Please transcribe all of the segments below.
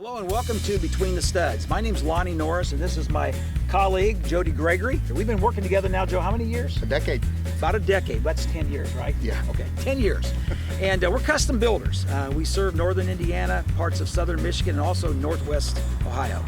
Hello and welcome to Between the Studs. My name's Lonnie Norris and this is my colleague, Jody Gregory. We've been working together now, Joe, how many years? A decade. About a decade. That's 10 years, right? Yeah. Okay, 10 years. And we're custom builders. We serve northern Indiana, parts of southern Michigan, and also northwest Ohio.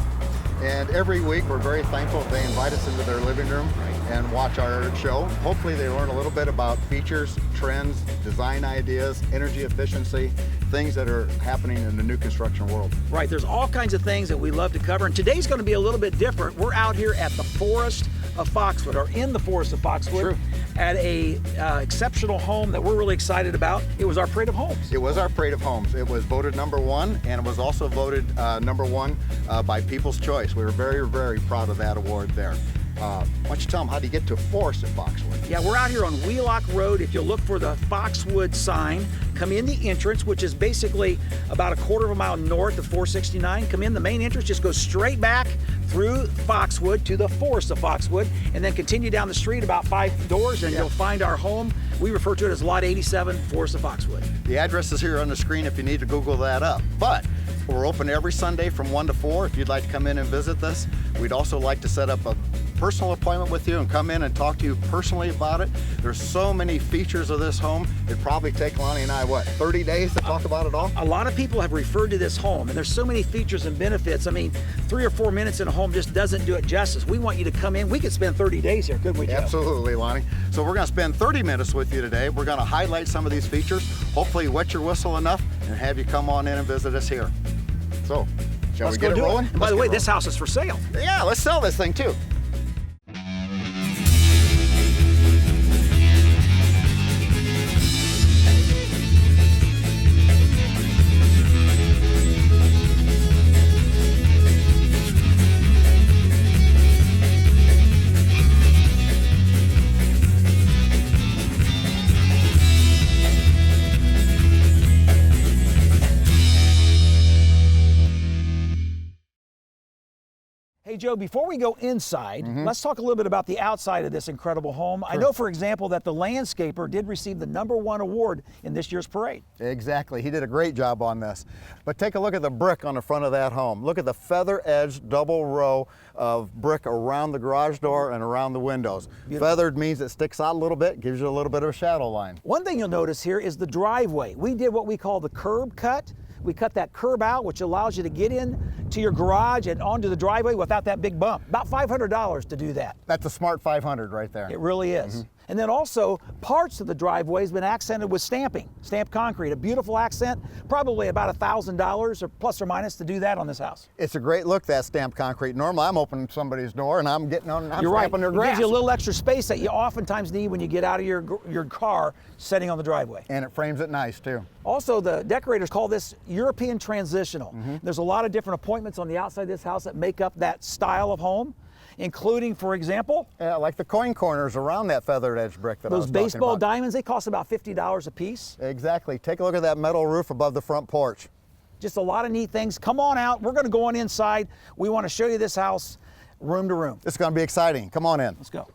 And every week we're very thankful if they invite us into their living room and watch our show. Hopefully they learn a little bit about features, trends, design ideas, energy efficiency, things that are happening in the new construction world. Right, there's all kinds of things that we love to cover, and today's going to be a little bit different. We're out here at the Forest of Foxwood, or in the Forest of Foxwood, True. at a exceptional home that we're really excited about. It was our Parade of Homes. It was our Parade of Homes. It was voted #1, and it was also voted #1 by People's Choice. We were very, very proud of that award there. Why don't you tell them, how do you get to Forest at Foxwood? Yeah, we're out here on Wheelock Road. If you look for the Foxwood sign, come in the entrance, which is basically about a quarter of a mile north of 469. Come in the main entrance, just go straight back through Foxwood to the Forest of Foxwood, and then continue down the street about 5 doors and you'll find our home. We refer to it as Lot 87, Forest of Foxwood. The address is here on the screen if you need to Google that up. But we're open every Sunday from 1 to 4 if you'd like to come in and visit this. We'd also like to set up a personal appointment with you and come in and talk to you personally about it. There's so many features of this home. It'd probably take Lonnie and I, 30 days to talk about it all? A lot of people have referred to this home, and there's so many features and benefits. I mean, 3 or 4 minutes in a home just doesn't do it justice. We want you to come in. We could spend 30 days here, couldn't we, Joe? Absolutely, Lonnie. So we're going to spend 30 minutes with you today. We're going to highlight some of these features, hopefully wet your whistle enough, and have you come on in and visit us here. So, shall we get it rolling? And by the way, this house is for sale. Yeah, let's sell this thing too. Hey Joe, before we go inside, let's talk a little bit about the outside of this incredible home. Sure. I know, for example, that the landscaper did receive the #1 award in this year's parade. Exactly, he did a great job on this. But take a look at the brick on the front of that home. Look at the feather-edged double row of brick around the garage door and around the windows. Beautiful. Feathered means it sticks out a little bit, gives you a little bit of a shadow line. One thing you'll notice here is the driveway. We did what we call the curb cut. We cut that curb out, which allows you to get in to your garage and onto the driveway without that big bump. About $500 to do that. That's a smart 500 right there. It really is. And then also, parts of the driveway has been accented with stamping, stamped concrete, a beautiful accent, probably about $1,000 or plus or minus to do that on this house. It's a great look, that stamped concrete. Normally I'm opening somebody's door and I'm getting on, I'm You're right. stamping their It grass. gives you a little extra space that you oftentimes need when you get out of your car sitting on the driveway. And it frames it nice too. Also, the decorators call this European transitional. There's a lot of different appointments on the outside of this house that make up that style of home, including, for example, Yeah, like the coin corners around that feathered edge brick that I was those talking baseball about. diamonds. They cost about $50 a piece. Exactly. Take a look at that metal roof above the front porch. Just a lot of neat things. Come on out. We're going to go on inside. We want to show you this house room to room. It's going to be exciting. Come on in. Let's go.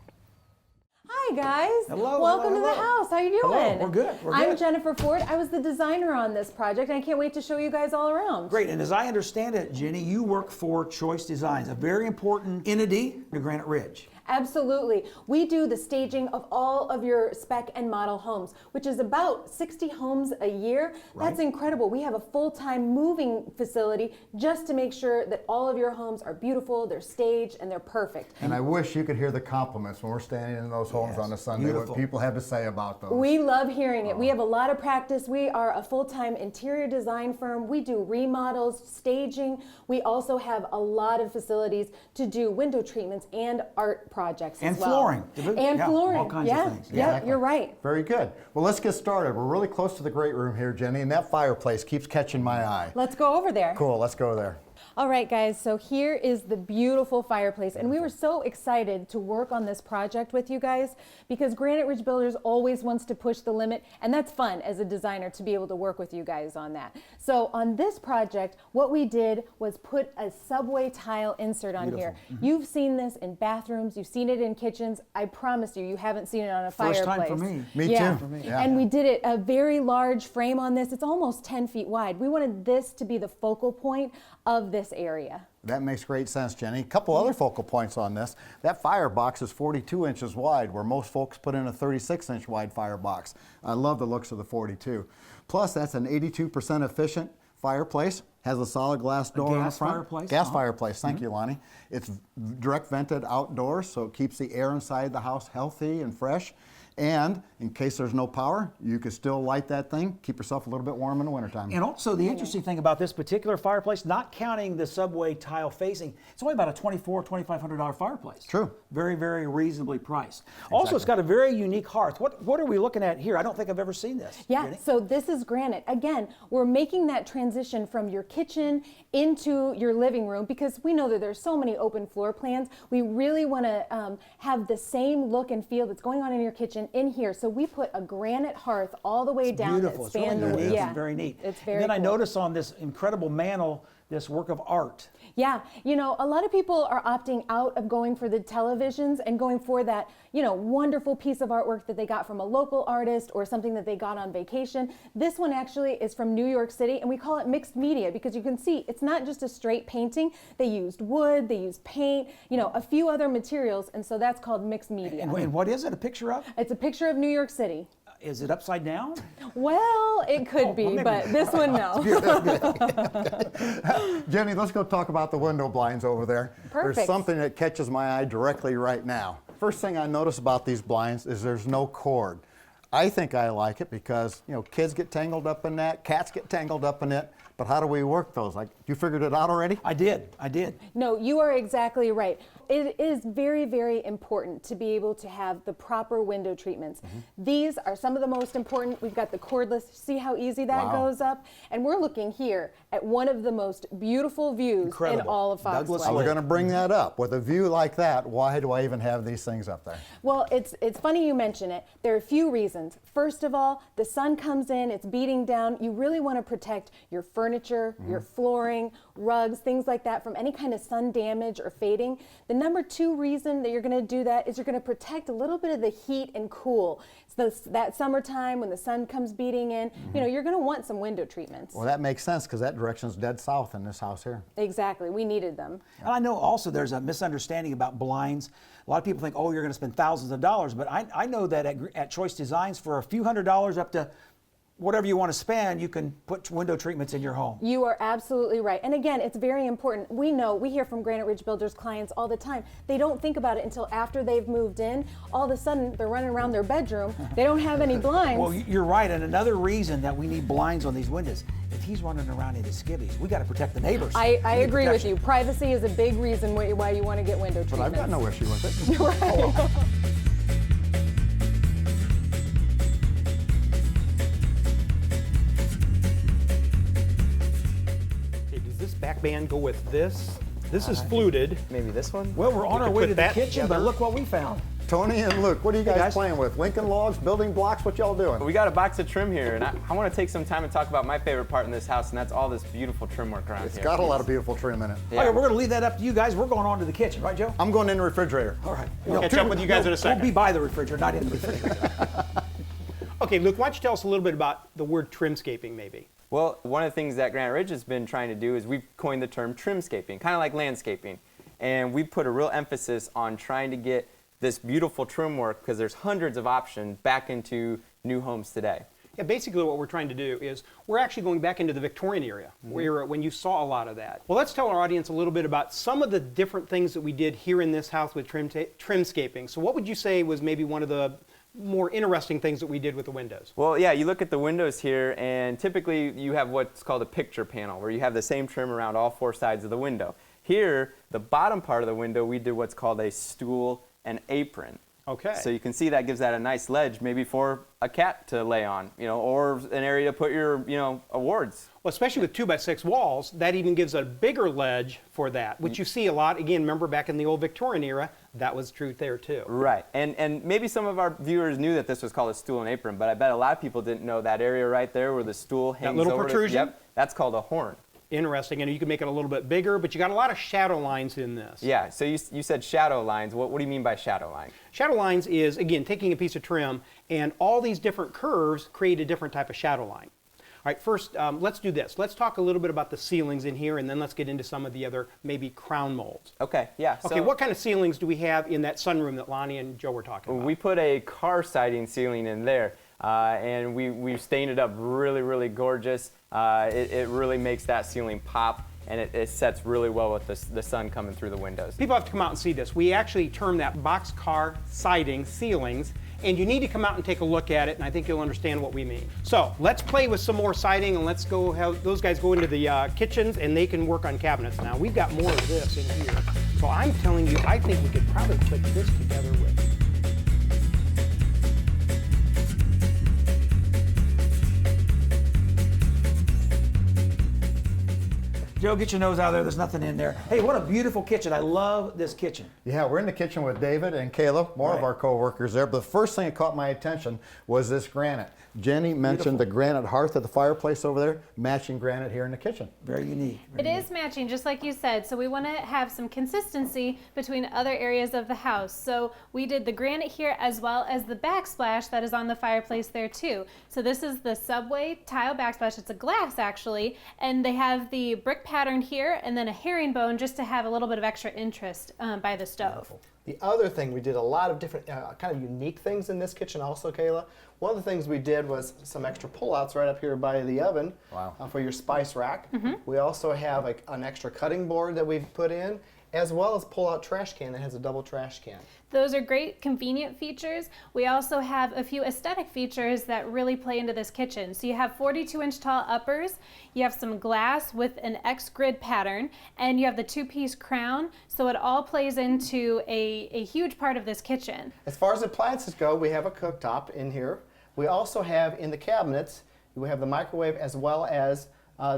Hi guys. Hello, Welcome hello, to the hello. house. How you doing? Hello, we're good, we're I'm good. Jennifer Ford. I was the designer on this project and I can't wait to show you guys all around. Great. And as I understand it, Jenny, you work for Choice Designs, a very important entity to Granite Ridge. Absolutely. We do the staging of all of your spec and model homes, which is about 60 homes a year. That's incredible. We have a full-time moving facility just to make sure that all of your homes are beautiful, they're staged, and they're perfect. And I wish you could hear the compliments when we're standing in those homes on a Sunday, beautiful. what people have to say about those. We love hearing it. We have a lot of practice. We are a full-time interior design firm. We do remodels, staging. We also have a lot of facilities to do window treatments and art projects And as well. flooring. And Yeah, flooring. all kinds of yeah. things. Yeah, Exactly. you're right. Very good. Well, let's get started. We're really close to the great room here, Jenny, and that fireplace keeps catching my eye. Let's go over there. Cool, let's go there. All right, guys, so here is the beautiful fireplace. And we were so excited to work on this project with you guys because Granite Ridge Builders always wants to push the limit. And that's fun as a designer to be able to work with you guys on that. So on this project, what we did was put a subway tile insert on here. You've seen this in bathrooms, you've seen it in kitchens. I promise you, you haven't seen it on a First fireplace. time for me. Me Yeah. too. For me. Yeah. And we did it a very large frame on this. It's almost 10 feet wide. We wanted this to be the focal point of this area. That makes great sense, Jenny. A couple other focal points on this. That firebox is 42 inches wide, where most folks put in a 36-inch wide firebox. I love the looks of the 42. Plus, that's an 82% efficient fireplace. Has a solid glass door in the front. Fireplace? Gas fireplace. Thank you, Lonnie. It's direct vented outdoors, so it keeps the air inside the house healthy and fresh. And in case there's no power, you can still light that thing, keep yourself a little bit warm in the wintertime. And also the interesting thing about this particular fireplace, not counting the subway tile facing, it's only about a $2,400, $2,500 fireplace. True. Very, very reasonably priced. Also, it's got a very unique hearth. What are we looking at here? I don't think I've ever seen this. Yeah, Jenny? so this is granite. Again, we're making that transition from your kitchen into your living room because we know that there's so many open floor plans. We really want to have the same look and feel that's going on in your kitchen in here. So we put a granite hearth all the way down Beautiful. that It's really span the unique. yeah. It's very neat. It's very And then I cool. noticed on this incredible mantle, this work of art. Yeah, you know, a lot of people are opting out of going for the televisions and going for that, you know, wonderful piece of artwork that they got from a local artist or something that they got on vacation. This one actually is from New York City, and we call it mixed media because you can see it's not just a straight painting. They used wood, they used paint, you know, a few other materials, and so that's called mixed media. And what is it a picture of? It's a picture of New York City. Is it upside down? Well, it could be, maybe. but this one, no. Jenny, let's go talk about the window blinds over there. Perfect. There's something that catches my eye directly right now. First thing I notice about these blinds is there's no cord. I think I like it because, you know, kids get tangled up in that, cats get tangled up in it, but how do we work those? Like, you figured it out already? I did. No, you are exactly right. It is very, very important to be able to have the proper window treatments. These are some of the most important. We've got the cordless. See how easy that Wow. goes up? And we're looking here at one of the most beautiful views Incredible. in all of Douglas Foxwood. I was Lake. going to bring that up. With a view like that, why do I even have these things up there? Well, it's funny you mention it. There are a few reasons. First of all, the sun comes in, it's beating down. You really want to protect your furniture, your flooring, rugs, things like that from any kind of sun damage or fading. The number two reason that you're going to do that is you're going to protect a little bit of the heat and cool. So that summertime when the sun comes beating in, you know, you're going to want some window treatments. Well, that makes sense because that direction's dead south in this house here. Exactly. We needed them. And I know also there's a misunderstanding about blinds. A lot of people think, oh, you're going to spend thousands of dollars, but I know that at Choice Designs for a few $100s up to whatever you want to spend, you can put window treatments in your home. You are absolutely right. And again, it's very important. We hear from Granite Ridge Builders clients all the time. They don't think about it until after they've moved in. All of a sudden, they're running around their bedroom. They don't have any blinds. Well, you're right. And another reason that we need blinds on these windows, if he's running around in his skivvies, we got to protect the neighbors. I We need agree with protection. you. Privacy is a big reason why you want to get window But treatments. I've got no issue with it. Right. Okay, does this back band go with this? This is fluted. Maybe this one? Well, we're on We our could way put to the that kitchen, but together. look what we found. Tony and Luke, what are you guys, guys. playing with? Lincoln logs, building blocks, what y'all doing? We got a box of trim here, and I want to take some time and talk about my favorite part in this house, and that's all this beautiful trim work around It's here. got a lot of beautiful trim in it. Yeah. Okay, we're going to leave that up to you guys. We're going on to the kitchen, right, Joe? I'm going in the refrigerator. All right. We'll catch up with you guys in a second. We'll be by the refrigerator, not in the refrigerator. Okay, Luke, why don't you tell us a little bit about the word trimscaping, maybe? Well, one of the things that Granite Ridge has been trying to do is we've coined the term trimscaping, kind of like landscaping. And we put a real emphasis on trying to get this beautiful trim work, because there's hundreds of options, back into new homes today. Yeah, basically what we're trying to do is we're actually going back into the Victorian era, where when you saw a lot of that. Well, let's tell our audience a little bit about some of the different things that we did here in this house with trimscaping. So what would you say was maybe one of the more interesting things that we did with the windows? Well, yeah, you look at the windows here, and typically you have what's called a picture panel, where you have the same trim around all four sides of the window. Here, the bottom part of the window, we did what's called a stool and apron. Okay. So you can see that gives that a nice ledge, maybe for a cat to lay on, or an area to put your, awards. Well, especially with 2x6 walls, that even gives a bigger ledge for that, which you see a lot. Again, remember back in the old Victorian era, that was true there too. Right, and maybe some of our viewers knew that this was called a stool and apron, but I bet a lot of people didn't know that area right there where the stool hangs little over protrusion? Yep, that's called a horn. Interesting, and you can make it a little bit bigger, but you got a lot of shadow lines in this. Yeah, so you said shadow lines. What do you mean by shadow line? Shadow lines is, again, taking a piece of trim, and all these different curves create a different type of shadow line. right, first, let's do this. Let's talk a little bit about the ceilings in here, and then let's get into some of the other maybe crown molds. Okay, yeah. Okay, what kind of ceilings do we have in that sunroom that Lonnie and Joe were talking about? We put a car siding ceiling in there, and we stained it up really, really gorgeous. It really makes that ceiling pop, and it sets really well with the sun coming through the windows. People have to come out and see this. We actually term that boxcar siding ceilings, and you need to come out and take a look at it, and I think you'll understand what we mean. So let's play with some more siding, and let's go have those guys go into the kitchens, and they can work on cabinets. Now, we've got more of this in here. So I'm telling you, I think we could probably put this together with. Joe, get your nose out of there. There's nothing in there. Hey, what a beautiful kitchen. I love this kitchen. Yeah, we're in the kitchen with David and Kayla, more of our co-workers there. But the first thing that caught my attention was this granite. Jenny mentioned the granite hearth at the fireplace over there, matching granite here in the kitchen. Very unique. It is matching, just like you said. So we want to have some consistency between other areas of the house. So we did the granite here as well as the backsplash that is on the fireplace there too. So this is the Subway tile backsplash. It's a glass actually, and they have the brick pattern here and then a herringbone just to have a little bit of extra interest by the stove. The other thing, we did a lot of different kind of unique things in this kitchen also, Kayla. One of the things we did was some extra pullouts right up here by the oven for your spice rack. We also have an extra cutting board that we've put in, as well as pull-out trash can that has a double trash can. Those are great convenient features. We also have a few aesthetic features that really play into this kitchen. So you have 42-inch tall uppers, you have some glass with an X grid pattern, and you have the two-piece crown. So it all plays into a huge part of this kitchen. As far as appliances go, we have a cooktop in here. We also have in the cabinets, we have the microwave as well as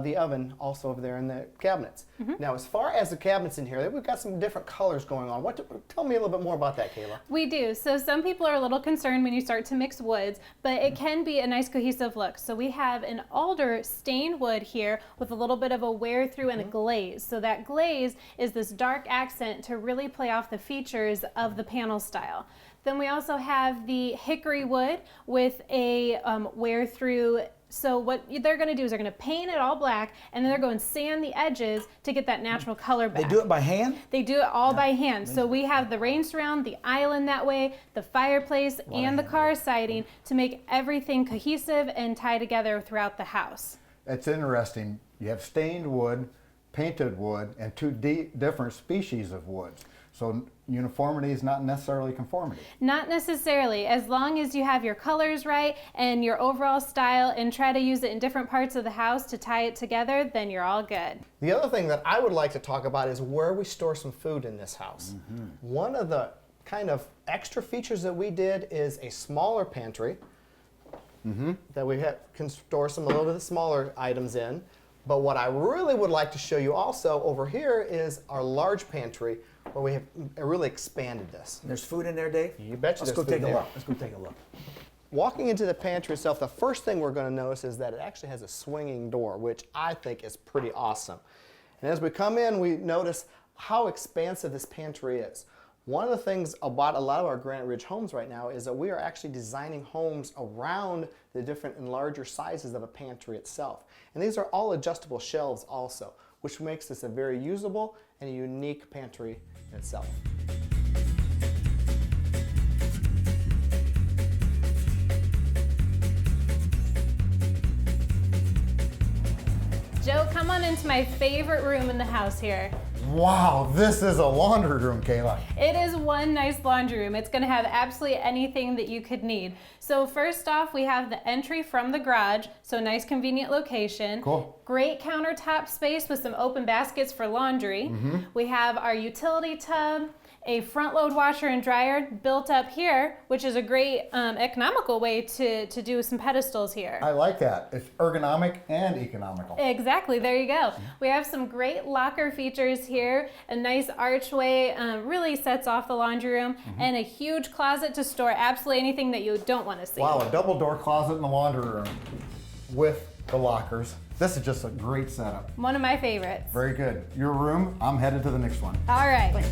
the oven also over there in the cabinets. Now, as far as the cabinets in here, we've got some different colors going on. Tell me a little bit more about that, Kayla. We do. So some people are a little concerned when you start to mix woods, but it can be a nice cohesive look. So we have an alder stained wood here with a little bit of a wear through and a glaze. So that glaze is this dark accent to really play off the features of the panel style. Then we also have the hickory wood with a wear through. So what they're going to do is they're going to paint it all black, and then they're going to sand the edges to get that natural color back. They do it by hand? They do it all by hand. So we have the rain surround, the island that way, the fireplace, and the car siding to make everything cohesive and tie together throughout the house. It's interesting. You have stained wood, painted wood, and two different species of woods. So uniformity is not necessarily conformity. Not necessarily. As long as you have your colors right and your overall style and try to use it in different parts of the house to tie it together, then you're all good. The other thing that I would like to talk about is where we store some food in this house. One of the kind of extra features that we did is a smaller pantry that we can store some a little bit smaller items in. But what I really would like to show you also over here is our large pantry, where we have really expanded this. There's food in there, Dave? You betcha. Let's go there's take food a there. look. Let's go take a look. Walking into the pantry itself, the first thing we're going to notice is that it actually has a swinging door, which I think is pretty awesome. And as we come in, we notice how expansive this pantry is. One of the things about a lot of our Granite Ridge homes right now is that we are actually designing homes around the different and larger sizes of a pantry itself. And these are all adjustable shelves also, which makes this a very usable and a unique pantry in itself. Joe, come on into my favorite room in the house here. Wow, this is a laundry room, Kayla. It is one nice laundry room. It's going to have absolutely anything that you could need. So first off, we have the entry from the garage, so nice convenient location. Cool. Great countertop space with some open baskets for laundry. We have our utility tub, a front load washer and dryer built up here, which is a great economical way to do some pedestals here. I like that. It's ergonomic and economical. Exactly, there you go. We have some great locker features here, a nice archway, really sets off the laundry room, and a huge closet to store absolutely anything that you don't want to see. Wow, a double door closet in the laundry room with the lockers. This is just a great setup. One of my favorites. Very good. Your room, I'm headed to the next one. All right.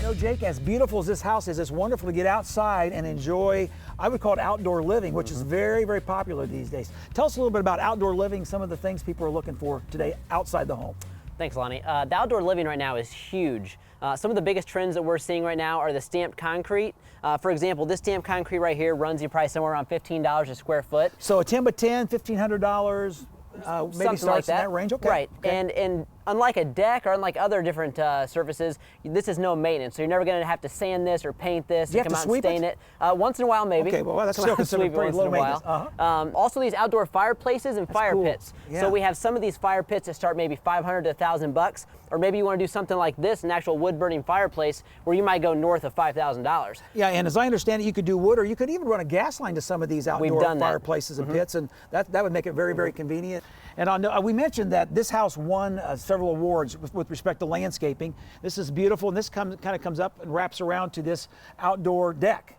know, Jake, as beautiful as this house is, it's wonderful to get outside and enjoy, I would call it outdoor living, which is very, very popular these days. Tell us a little bit about outdoor living, some of the things people are looking for today outside the home. Thanks, Lonnie. The outdoor living right now is huge. Some of the biggest trends that we're seeing right now are the stamped concrete. For example, this stamped concrete right here runs you probably somewhere around $15 a square foot. So a 10 by 10, $1,500, maybe Something starts like that. in that range. Okay. Right, Okay. and unlike a deck or unlike other different surfaces, this is no maintenance. So you're never going to have to sand this or paint this. Do you have come to out sweep and stain it? it. Once in a while, maybe. Okay, well, that's Come still out and considered sweep it pretty once low in a while. maintenance. Also, these outdoor fireplaces and fire cool. pits. Yeah. So we have some of these fire pits that start maybe $500 to $1,000, or maybe you want to do something like this, an actual wood-burning fireplace, where you might go north of $5,000. Yeah, and as I understand it, you could do wood, or you could even run a gas line to some of these outdoor done that. fireplaces and pits, and that would make it very, very convenient. And I know, we mentioned that this house won several awards with respect to landscaping. This is beautiful, and this kind of comes up and wraps around to this outdoor deck.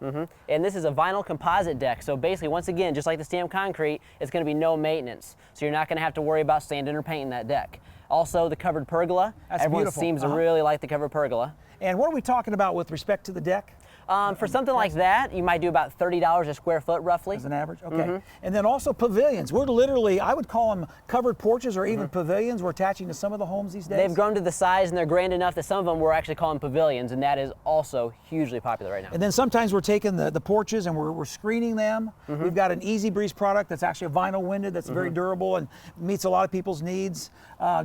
And this is a vinyl composite deck. So basically, once again, just like the stamped concrete, it's going to be no maintenance. So you're not going to have to worry about sanding or painting that deck. Also, the covered pergola. That's Everyone beautiful. seems to really like the covered pergola. And what are we talking about with respect to the deck? For something like that, you might do about $30 a square foot, roughly. As an average? Okay. And then also pavilions. We're literally, I would call them covered porches or even pavilions. We're attaching to some of the homes these days. They've grown to the size and they're grand enough that some of them we're actually calling pavilions, and that is also hugely popular right now. And then sometimes we're taking the porches and we're screening them. We've got an Easy Breeze product that's actually a vinyl winded that's very durable and meets a lot of people's needs.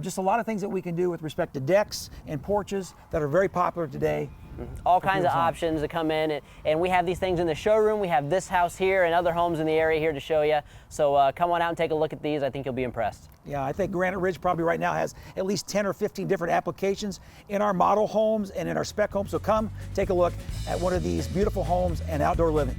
Just a lot of things that we can do with respect to decks and porches that are very popular today. All kinds of options to come in, and we have these things in the showroom. We have this house here and other homes in the area here to show you. So come on out and take a look at these. I think you'll be impressed. Yeah, I think Granite Ridge probably right now has at least 10 or 15 different applications in our model homes and in our spec homes. So come take a look at one of these beautiful homes and outdoor living.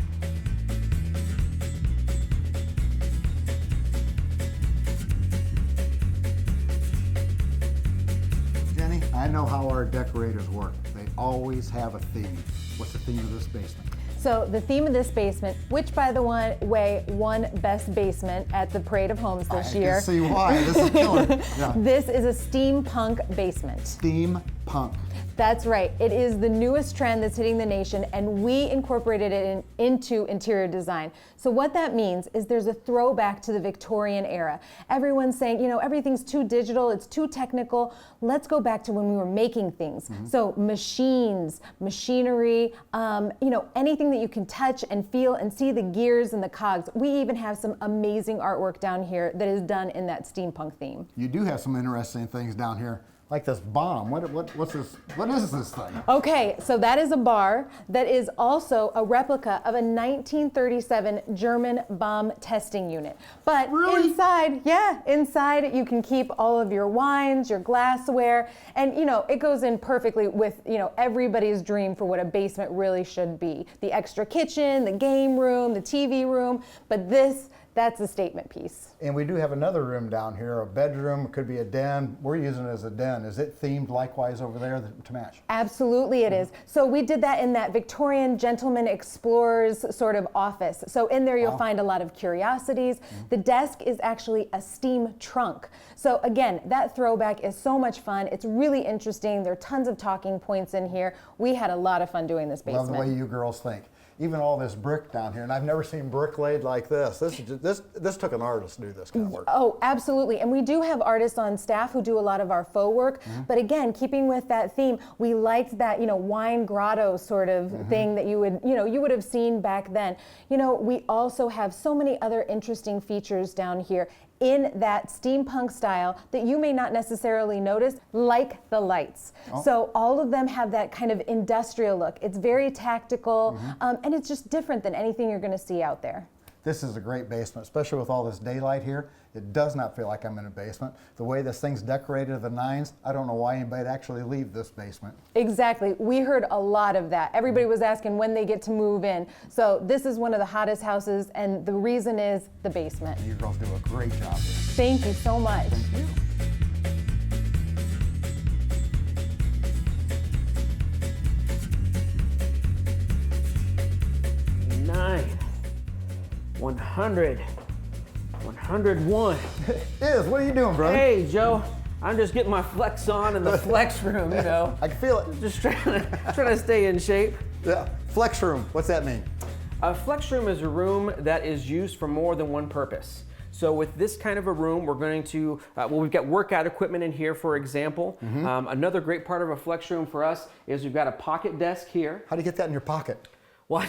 Jenny, I know how our decorators work. They always have a theme. What's the theme of this basement? So the theme of this basement, which by the way, won best basement at the Parade of Homes this year. I can see why. This is killer. Yeah. This is a steampunk basement. Steampunk. That's right. It is the newest trend that's hitting the nation, and we incorporated it into interior design. So what that means is there's a throwback to the Victorian era. Everyone's saying, you know, everything's too digital, it's too technical. Let's go back to when we were making things. So machines, machinery, you know, anything that you can touch and feel and see the gears and the cogs. We even have some amazing artwork down here that is done in that steampunk theme. You do have some interesting things down here, like this bomb. What's this? What is this thing? Okay, so that is a bar that is also a replica of a 1937 German bomb testing unit. But inside, inside you can keep all of your wines, your glassware, and you know, it goes in perfectly with, you know, everybody's dream for what a basement really should be. The extra kitchen, the game room, the TV room, but that's a statement piece. And we do have another room down here, a bedroom, it could be a den. We're using it as a den. Is it themed likewise over there to match? Absolutely it is. So we did that in that Victorian gentleman explorer's sort of office. So in there you'll find a lot of curiosities. The desk is actually a steam trunk. So again, that throwback is so much fun. It's really interesting. There are tons of talking points in here. We had a lot of fun doing this basement. Love the way you girls think. Even all this brick down here, and I've never seen brick laid like this. This took an artist to do this kind of work. Oh, absolutely. And we do have artists on staff who do a lot of our faux work. But again, keeping with that theme, we liked that, you know, wine grotto sort of thing that you would have seen back then. You know, we also have so many other interesting features down here in that steampunk style that you may not necessarily notice, like the lights. So all of them have that kind of industrial look. It's very tactical, and it's just different than anything you're gonna see out there. This is a great basement, especially with all this daylight here. It does not feel like I'm in a basement. The way this thing's decorated to the nines, I don't know why anybody'd actually leave this basement. Exactly. We heard a lot of that. Everybody was asking when they get to move in. So this is one of the hottest houses, and the reason is the basement. You girls do a great job here. Thank you so much. Thank you. Nine, 100, 101. Iz, what are you doing, brother? Hey, Joe. I'm just getting my flex on in the flex room, you know. I can feel it. Just trying to stay in shape. Yeah. Flex room, what's that mean? A flex room is a room that is used for more than one purpose. So with this kind of a room, we're going to, we've got workout equipment in here, for example. Another great part of a flex room for us is we've got a pocket desk here. How do you get that in your pocket? Well,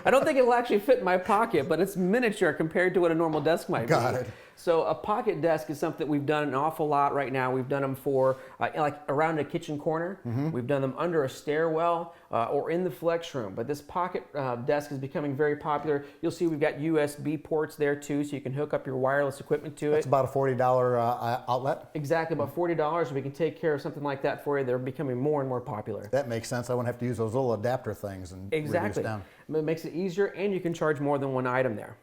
I don't think it will actually fit in my pocket, but it's miniature compared to what a normal desk might be. Got it. So a pocket desk is something that we've done an awful lot right now. We've done them for like around a kitchen corner. We've done them under a stairwell or in the flex room. But this pocket desk is becoming very popular. You'll see we've got USB ports there too, so you can hook up your wireless equipment to it. It's about a $40 outlet. Exactly, about $40. We can take care of something like that for you. They're becoming more and more popular. That makes sense. I wouldn't have to use those little adapter things and Exactly. reduce down. It makes it easier, and you can charge more than one item there.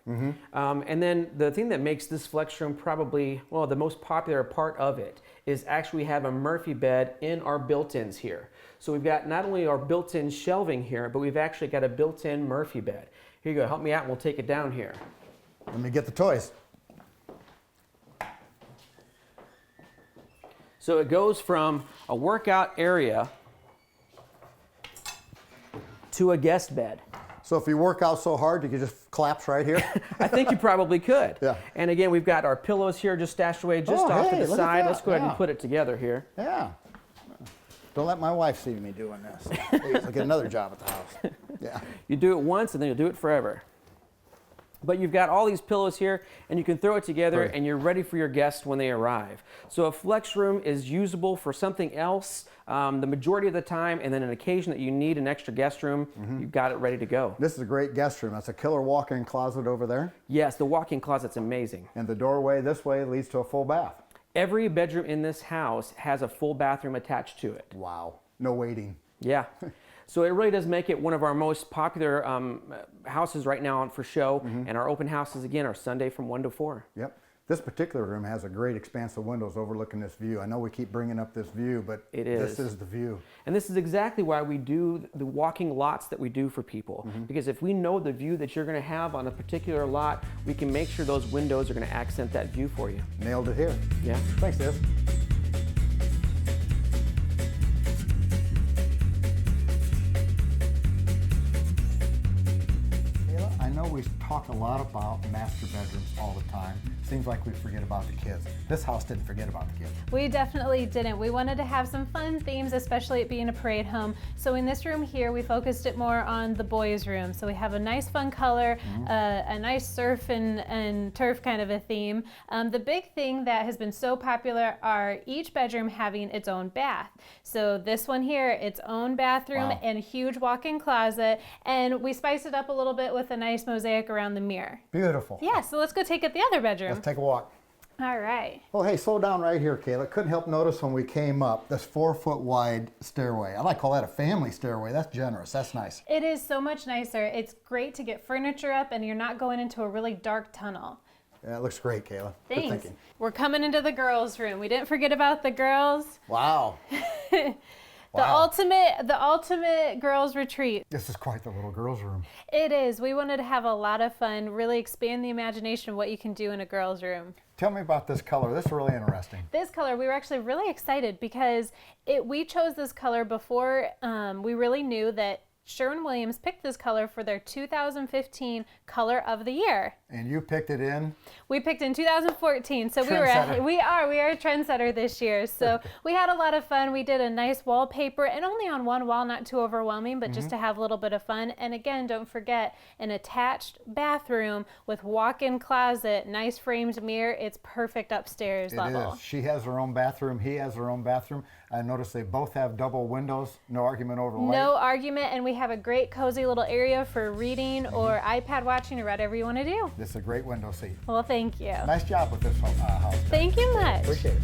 And then the thing that makes this flex room probably, well, the most popular part of it is actually we have a Murphy bed in our built-ins here. So we've got not only our built-in shelving here, but we've actually got a built-in Murphy bed. Here you go, help me out and we'll take it down here. Let me get the toys. So it goes from a workout area to a guest bed. So if you work out so hard, you can just collapse right here? I think you probably could. Yeah. And again, we've got our pillows here just stashed away just off to the look at side. that. Let's go ahead and Yeah. put it together here. Yeah. Don't let my wife see me doing this. I'll get another job at the house. Yeah. You do it once and then you'll do it forever. But you've got all these pillows here and you can throw it together and you're ready for your guests when they arrive. So a flex room is usable for something else the majority of the time, and then an occasion that you need an extra guest room, you've got it ready to go. This is a great guest room. That's a killer walk-in closet over there. Yes, the walk-in closet's amazing. And the doorway this way leads to a full bath. Every bedroom in this house has a full bathroom attached to it. Wow. No waiting. Yeah. So it really does make it one of our most popular houses right now for show. And our open houses, again, are Sunday from 1 to 4. Yep. This particular room has a great expanse of windows overlooking this view. I know we keep bringing up this view, but this is the view. And this is exactly why we do the walking lots that we do for people. Because if we know the view that you're going to have on a particular lot, we can make sure those windows are going to accent that view for you. Nailed it here. Yeah. Thanks, Dave. I know we talk a lot about master bedrooms all the time. Seems like we forget about the kids. This house didn't forget about the kids. We definitely didn't. We wanted to have some fun themes, especially it being a parade home. So in this room here, we focused it more on the boys' room. So we have a nice fun color, a nice surf and turf kind of a theme. The big thing that has been so popular are each bedroom having its own bath. So this one here, its own bathroom and a huge walk-in closet. And we spiced it up a little bit with a nice mosaic around the mirror. Beautiful. Yeah, so let's go take it the other bedroom. Let's take a walk. All right. Well, hey, slow down right here, Kayla. Couldn't help notice when we came up, this 4-foot wide stairway. I might call that a family stairway. That's generous. That's nice. It is so much nicer. It's great to get furniture up and you're not going into a really dark tunnel. Yeah, it looks great, Kayla. Thanks. Good thinking. We're coming into the girls' room. We didn't forget about the girls. Wow. The ultimate girls' retreat. This is quite the little girls' room. It is. We wanted to have a lot of fun, really expand the imagination of what you can do in a girls' room. Tell me about this color. This is really interesting. This color, we were actually really excited because we chose this color before we really knew that Sherwin-Williams picked this color for their 2015 Color of the Year. And you picked it in? We picked in 2014, so we are a trendsetter this year. So we had a lot of fun. We did a nice wallpaper, and only on one wall, not too overwhelming, but just to have a little bit of fun. And again, don't forget, an attached bathroom with walk-in closet, nice framed mirror. It's perfect upstairs level. It is. She has her own bathroom. He has her own bathroom. I noticed they both have double windows. No argument over light. No argument, and we have a great cozy little area for reading or iPad watching or whatever you want to do. This is a great window seat. Well, thank you. Nice job with this house. Thank you much. Appreciate it.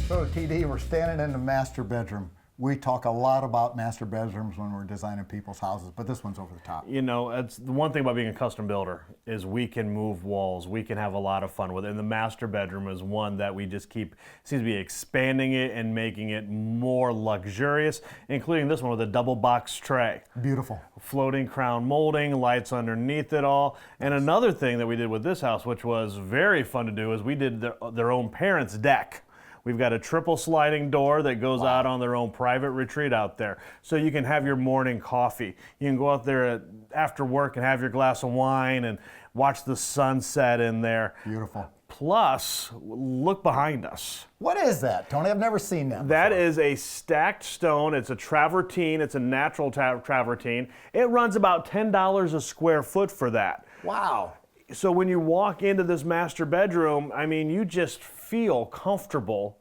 So TD, we're standing in the master bedroom. We talk a lot about master bedrooms when we're designing people's houses, but this one's over the top. You know, it's the one thing about being a custom builder is we can move walls. We can have a lot of fun with it. And the master bedroom is one that we just seems to be expanding it and making it more luxurious, including this one with a double box tray. Beautiful. Floating crown molding, lights underneath it all. And another thing that we did with this house, which was very fun to do, is we did their own parents' deck. We've got a triple sliding door that goes out on their own private retreat out there. So you can have your morning coffee. You can go out there after work and have your glass of wine and watch the sunset in there. Beautiful. Plus, look behind us. What is that, Tony? I've never seen that before. That is a stacked stone. It's a travertine. It's a natural travertine. It runs about $10 a square foot for that. Wow. So when you walk into this master bedroom, I mean, you just feel comfortable,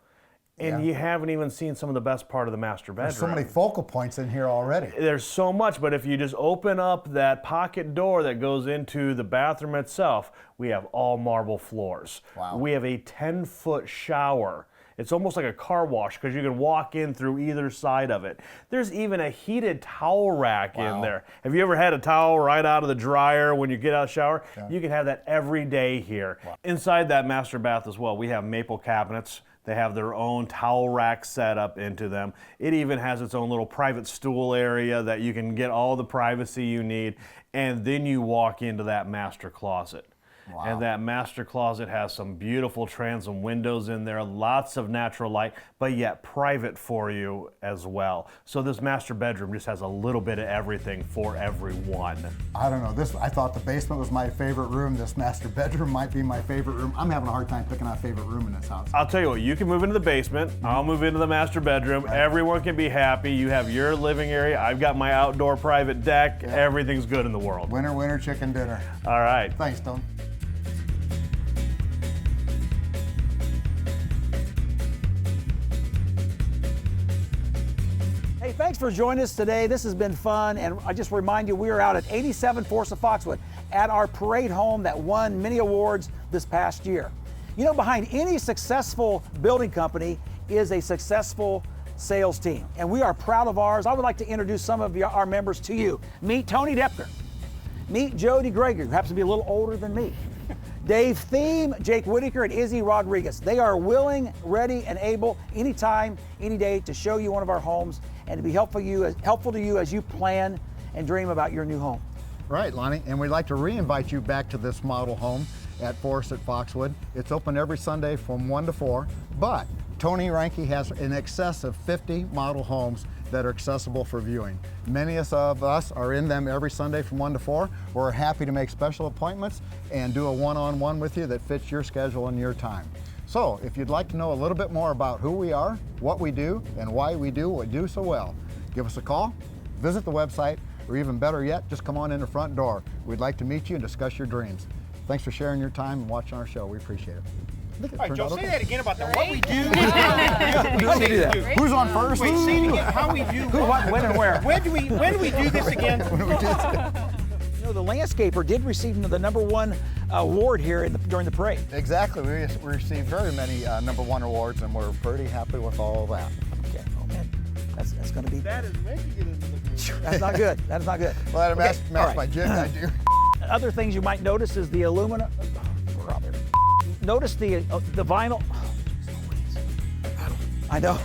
and you haven't even seen some of the best part of the master bedroom. There's so many focal points in here already. There's so much, but if you just open up that pocket door that goes into the bathroom itself, we have all marble floors. Wow. We have a 10-foot shower. It's almost like a car wash because you can walk in through either side of it. There's even a heated towel rack in there. Have you ever had a towel right out of the dryer when you get out of the shower? Yeah. You can have that every day here. Wow. Inside that master bath as well, we have maple cabinets. They have their own towel rack set up into them. It even has its own little private stool area that you can get all the privacy you need. And then you walk into that master closet. Wow. And that master closet has some beautiful transom windows in there, lots of natural light, but yet private for you as well. So this master bedroom just has a little bit of everything for everyone. I don't know, I thought the basement was my favorite room. This master bedroom might be my favorite room. I'm having a hard time picking out a favorite room in this house. I'll tell you what, you can move into the basement, I'll move into the master bedroom, everyone can be happy. You have your living area, I've got my outdoor private deck, everything's good in the world. Winner, winner, chicken dinner. All right. Thanks, Tony. Hey, thanks for joining us today. This has been fun, and I just remind you, we are out at 87 Forest of Foxwood at our parade home that won many awards this past year. You know, behind any successful building company is a successful sales team, and we are proud of ours. I would like to introduce some of our members to you. Meet Tony Depker. Meet Jody Greger, who happens to be a little older than me. Dave Thiem, Jake Whitaker, and Izzy Rodriguez. They are willing, ready, and able anytime, any day to show you one of our homes and to be helpful to you as you plan and dream about your new home. Right, Lonnie, and we'd like to re-invite you back to this model home at Forest at Foxwood. It's open every Sunday from 1 to 4, but Tony Reinke has in excess of 50 model homes that are accessible for viewing. Many of us are in them every Sunday from 1 to 4. We're happy to make special appointments and do a one-on-one with you that fits your schedule and your time. So if you'd like to know a little bit more about who we are, what we do, and why we do what we do so well, give us a call, visit the website, or even better yet, just come on in the front door. We'd like to meet you and discuss your dreams. Thanks for sharing your time and watching our show. We appreciate it. All right, Joe, say that again about what we do. How do you do that? Who's on first? Wait, say it again. How we do. Who, what, when, and where? When do we do this again? You know, the landscaper did receive the #1 award here during the parade. Exactly. We received very many #1 awards, and we're pretty happy with all of that. Okay. Oh man, that's going to be. That is making it into the. That's not good. That is not good. Well, that matched my jig, I do. Other things you might notice is the aluminum. We're out there. Notice the vinyl. I know.